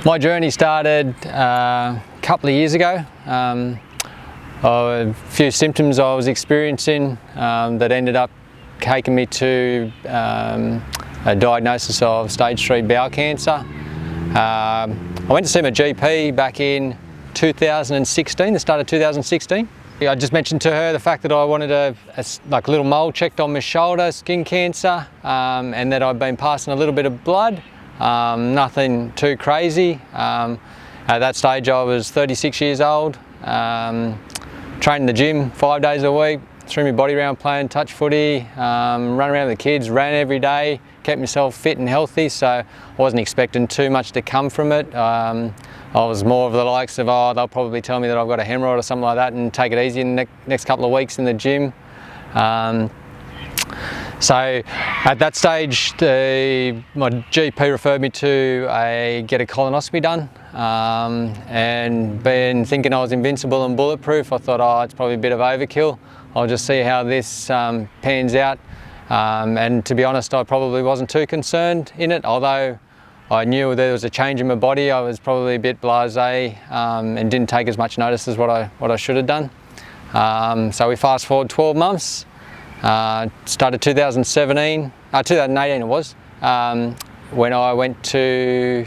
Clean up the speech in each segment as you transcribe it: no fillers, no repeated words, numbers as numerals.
My journey started a couple of years ago. A few symptoms I was experiencing that ended up taking me to a diagnosis of stage 3 bowel cancer. I went to see my GP back in 2016, the start of 2016. I just mentioned to her the fact that I wanted a little mole checked on my shoulder, skin cancer, and that I'd been passing a little bit of blood. Nothing too crazy. At that stage I was 36 years old, trained in the gym 5 days a week, threw my body around playing touch footy, run around with the kids, ran every day, kept myself fit and healthy, so I wasn't expecting too much to come from it. I was more of the likes of, they'll probably tell me that I've got a hemorrhoid or something like that and take it easy in the next couple of weeks in the gym. So at that stage, my GP referred me to get a colonoscopy done, and being thinking I was invincible and bulletproof, I thought, it's probably a bit of overkill. I'll just see how this pans out. And to be honest, I probably wasn't too concerned in it, although I knew there was a change in my body. I was probably a bit blasé and didn't take as much notice as what I should have done. So we fast forward 12 months. Started 2018 it was, when I went to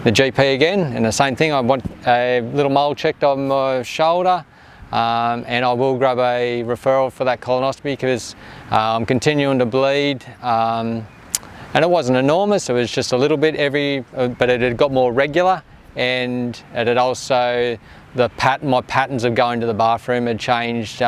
the GP again, and the same thing, I want a little mole checked on my shoulder, and I will grab a referral for that colonoscopy because I'm continuing to bleed, and it wasn't enormous, it was just a little bit but it had got more regular, and it had also, my patterns of going to the bathroom had changed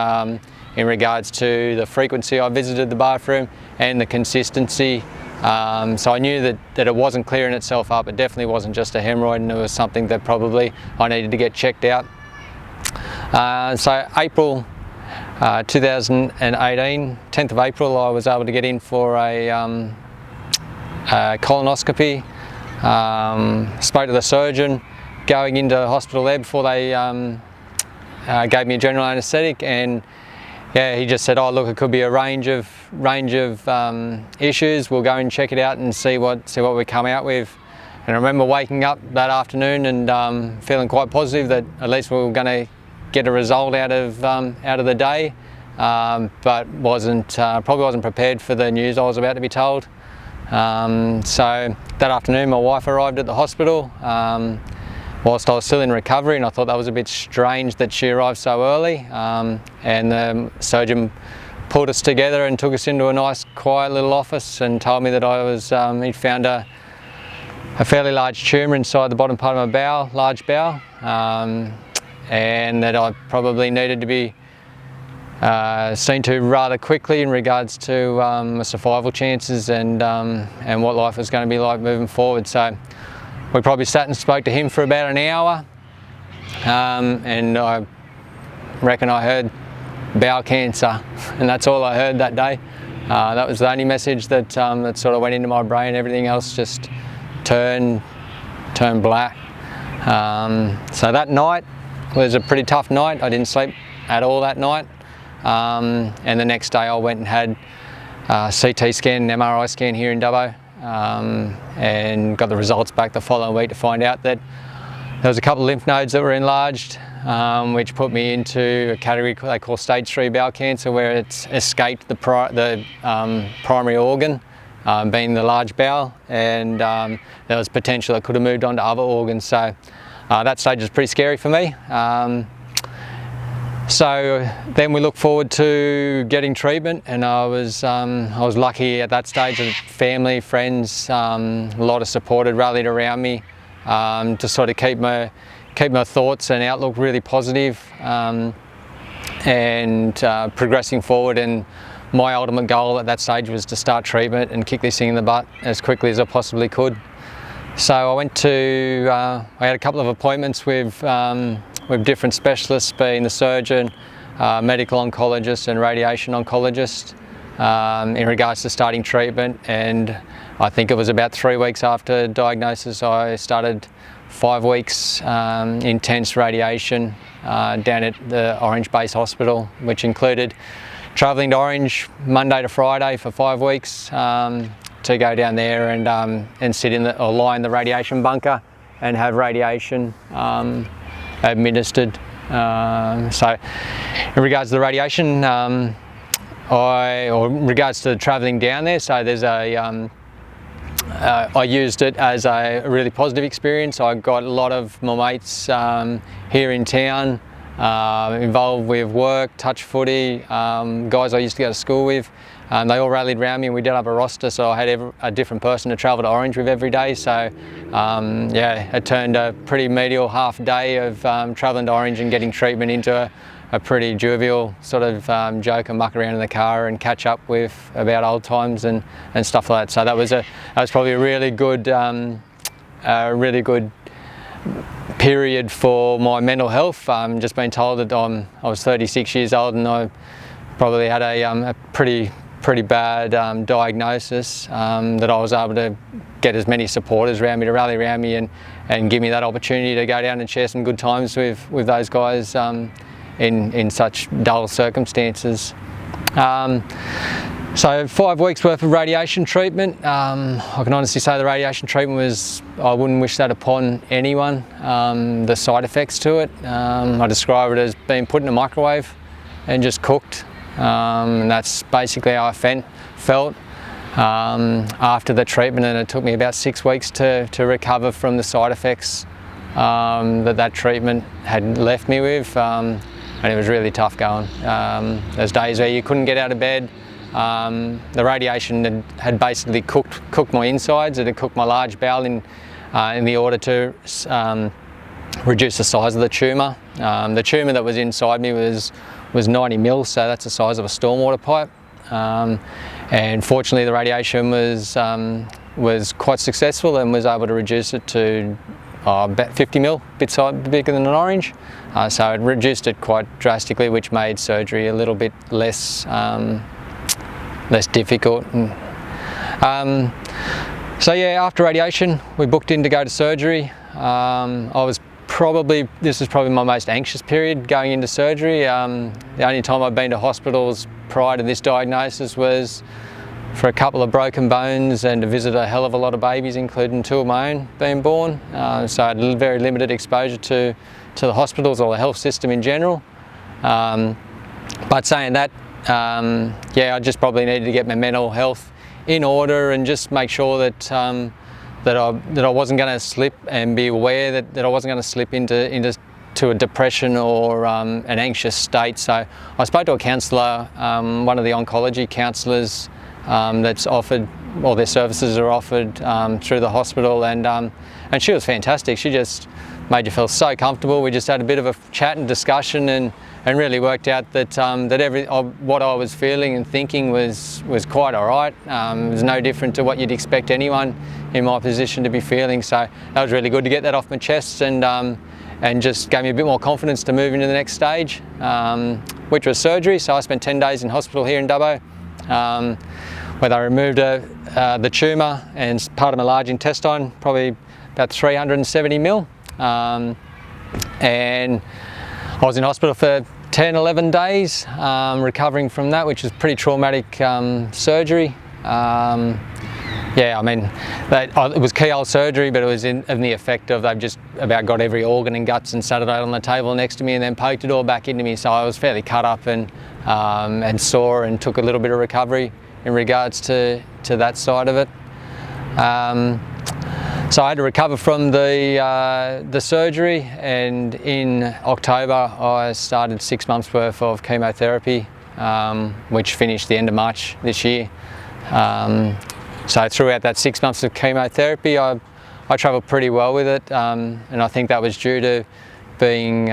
in regards to the frequency I visited the bathroom and the consistency. So I knew that it wasn't clearing itself up. It definitely wasn't just a hemorrhoid, and it was something that probably I needed to get checked out. So April 2018, 10th of April, I was able to get in for a colonoscopy. Spoke to the surgeon going into hospital there before they gave me a general anaesthetic, and yeah, he just said, look, it could be a range of issues. We'll go and check it out and see what we come out with. And I remember waking up that afternoon and feeling quite positive that at least we were going to get a result out of the day, but probably wasn't prepared for the news I was about to be told. So that afternoon, my wife arrived at the hospital whilst I was still in recovery, and I thought that was a bit strange that she arrived so early, and the surgeon pulled us together and took us into a nice quiet little office and told me that he'd found a fairly large tumour inside the bottom part of my bowel, large bowel, and that I probably needed to be seen to rather quickly in regards to my survival chances and what life was going to be like moving forward. So we probably sat and spoke to him for about an hour, and I reckon I heard bowel cancer, and that's all I heard that day. That was the only message that sort of went into my brain. Everything else just turned black. So that night was a pretty tough night. I didn't sleep at all that night, and the next day I went and had a CT scan and MRI scan here in Dubbo, and got the results back the following week to find out that there was a couple of lymph nodes that were enlarged, which put me into a category they call stage 3 bowel cancer, where it's escaped the primary organ, being the large bowel, and there was potential it could have moved on to other organs. So that stage was pretty scary for me. So then we look forward to getting treatment, and I was lucky at that stage that family, friends, a lot of support had rallied around me to sort of keep my thoughts and outlook really positive, and progressing forward. And my ultimate goal at that stage was to start treatment and kick this thing in the butt as quickly as I possibly could. So I had a couple of appointments with different specialists, being the surgeon, medical oncologist and radiation oncologist, in regards to starting treatment. And I think it was about 3 weeks after diagnosis I started 5 weeks intense radiation down at the Orange Base Hospital, which included travelling to Orange Monday to Friday for 5 weeks to go down there and sit in or lie in the radiation bunker and have radiation administered. So in regards to the radiation, or in regards to travelling down there, so there's a I used it as a really positive experience. I got a lot of my mates here in town involved with work, touch footy, guys I used to go to school with. They all rallied around me and we did up a roster, so I had a different person to travel to Orange with every day. So yeah, it turned a pretty medial half day of travelling to Orange and getting treatment into a pretty jovial sort of joke and muck around in the car and catch up with about old times and stuff like that. So that was probably a really good period for my mental health. Just been told that I was 36 years old and I probably had a pretty bad diagnosis, that I was able to get as many supporters around me to rally around me and give me that opportunity to go down and share some good times with those guys in such dull circumstances. So 5 weeks worth of radiation treatment. I can honestly say the radiation treatment I wouldn't wish that upon anyone. The side effects to it, I describe it as being put in a microwave and just cooked. And that's basically how I felt after the treatment, and it took me about 6 weeks to recover from the side effects that treatment had left me with, and it was really tough going. There's days where you couldn't get out of bed. The radiation had basically cooked my insides. It had cooked my large bowel in the order to reduce the size of the tumour. The tumour that was inside me was 90 mils, so that's the size of a stormwater pipe. And fortunately the radiation was quite successful and was able to reduce it to about 50 mil, a bit bigger than an orange. So it reduced it quite drastically, which made surgery a little bit less difficult. So yeah, after radiation we booked in to go to surgery. This is probably my most anxious period going into surgery. The only time I've been to hospitals prior to this diagnosis was for a couple of broken bones and to visit a hell of a lot of babies, including 2 of my own being born. So I had very limited exposure to the hospitals or the health system in general. But saying that, yeah, I just probably needed to get my mental health in order and just make sure that I wasn't going to slip, and be aware that I wasn't going to slip into a depression or an anxious state. So I spoke to a counsellor, one of the oncology counsellors that's offered, or their services are offered through the hospital, and she was fantastic. She just made you feel so comfortable. We just had a bit of a chat and discussion, and really worked out that what I was feeling and thinking was quite all right. It was no different to what you'd expect anyone in my position to be feeling. So that was really good to get that off my chest, and just gave me a bit more confidence to move into the next stage, which was surgery. So I spent 10 days in hospital here in Dubbo, where they removed the tumour and part of my large intestine, probably about 370 mil. And I was in hospital for 10-11 days, recovering from that, which was pretty traumatic surgery. Yeah, I mean, it was keyhole surgery, but it was in the effect of they've just about got every organ and guts and sat it out on the table next to me and then poked it all back into me. So I was fairly cut up and sore, and took a little bit of recovery in regards to that side of it. So I had to recover from the surgery, and in October I started 6 months worth of chemotherapy, which finished the end of March this year. So throughout that 6 months of chemotherapy, I travelled pretty well with it, and I think that was due to being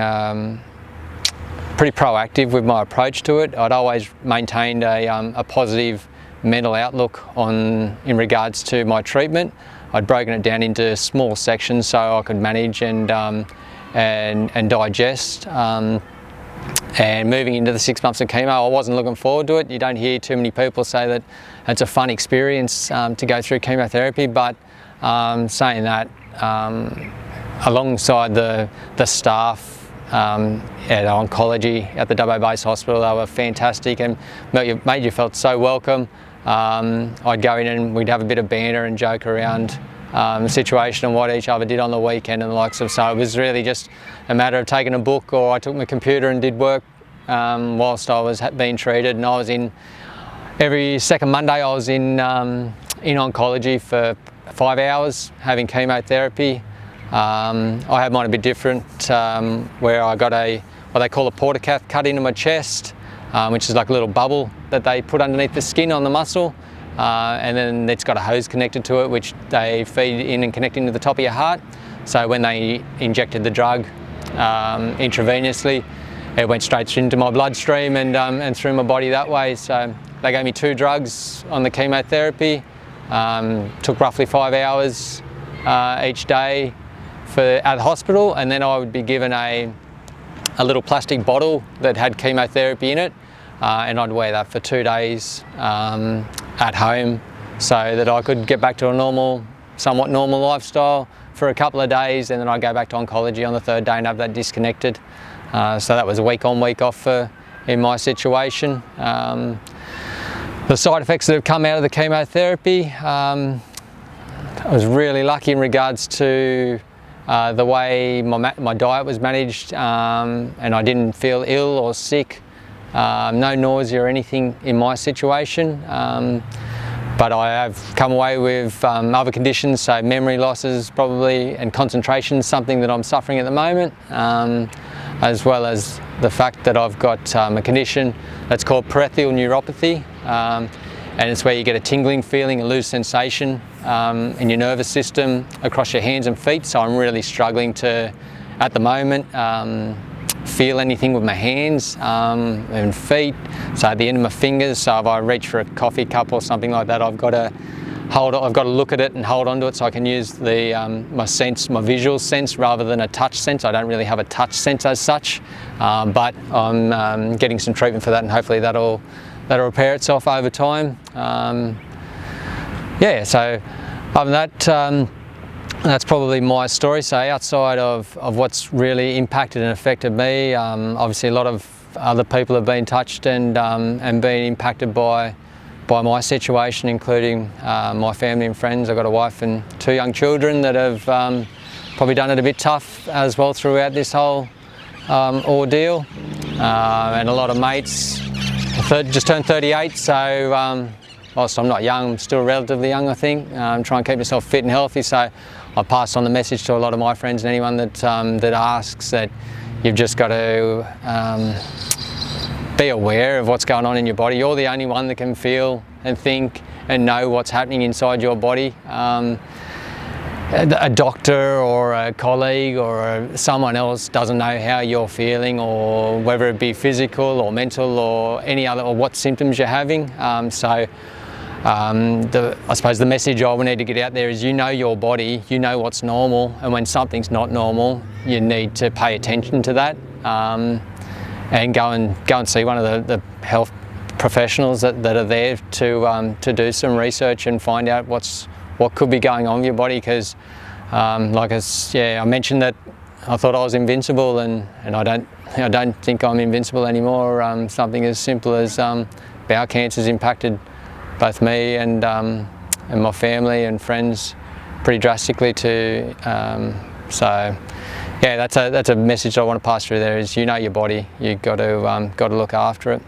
pretty proactive with my approach to it. I'd always maintained a positive mental outlook in regards to my treatment. I'd broken it down into small sections so I could manage and digest. And moving into the 6 months of chemo, I wasn't looking forward to it. You don't hear too many people say that it's a fun experience to go through chemotherapy, but saying that, alongside the staff at oncology at the Dubbo Base Hospital, they were fantastic and made you felt so welcome. I'd go in and we'd have a bit of banter and joke around situation and what each other did on the weekend and the likes of. So it was really just a matter of taking a book, or I took my computer and did work whilst I was being treated. And I was in, every second Monday I was in oncology for 5 hours having chemotherapy. I had mine a bit different, where I got what they call a portacath cut into my chest, which is like a little bubble that they put underneath the skin on the muscle, and then it's got a hose connected to it which they feed in and connect into the top of your heart. So when they injected the drug intravenously, it went straight into my bloodstream and through my body that way. So they gave me 2 drugs on the chemotherapy. Took roughly 5 hours each day at the hospital, and then I would be given a little plastic bottle that had chemotherapy in it, and I'd wear that for 2 days at home so that I could get back to a somewhat normal lifestyle for a couple of days, and then I'd go back to oncology on the 3rd day and have that disconnected. So that was a week on, week off in my situation. The side effects that have come out of the chemotherapy, I was really lucky in regards to the way my diet was managed, and I didn't feel ill or sick, no nausea or anything in my situation. But I have come away with other conditions, so memory losses probably, and concentration is something that I'm suffering at the moment, as well as the fact that I've got a condition that's called peripheral neuropathy, and it's where you get a tingling feeling, a loose sensation in your nervous system across your hands and feet. So I'm really struggling to, at the moment, feel anything with my hands and feet. So at the end of my fingers, so if I reach for a coffee cup or something like that, I've got to look at it and hold onto it so I can use my visual sense rather than a touch sense. I don't really have a touch sense as such, but I'm getting some treatment for that, and hopefully that'll repair itself over time. Yeah, so other than that, that's probably my story. So outside of what's really impacted and affected me, obviously a lot of other people have been touched and been impacted by my situation, including my family and friends. I've got a wife and 2 young children that have probably done it a bit tough as well throughout this whole ordeal, and a lot of mates. Just turned 38, so whilst I'm not young, I'm still relatively young, I think. Try and keep myself fit and healthy, so I pass on the message to a lot of my friends and anyone that asks that you've just got to be aware of what's going on in your body. You're the only one that can feel and think and know what's happening inside your body. A doctor or a colleague or someone else doesn't know how you're feeling, or whether it be physical or mental or any other, or what symptoms you're having. I suppose the message I would need to get out there is, you know your body, you know what's normal, and when something's not normal, you need to pay attention to that, and go and see one of the health professionals that are there to do some research and find out what could be going on with your body. Because I mentioned that I thought I was invincible, and I don't think I'm invincible anymore. Something as simple as bowel cancer's impacted both me and my family and friends pretty drastically too. So yeah, that's a message I want to pass through there, is you know your body, you've got to look after it.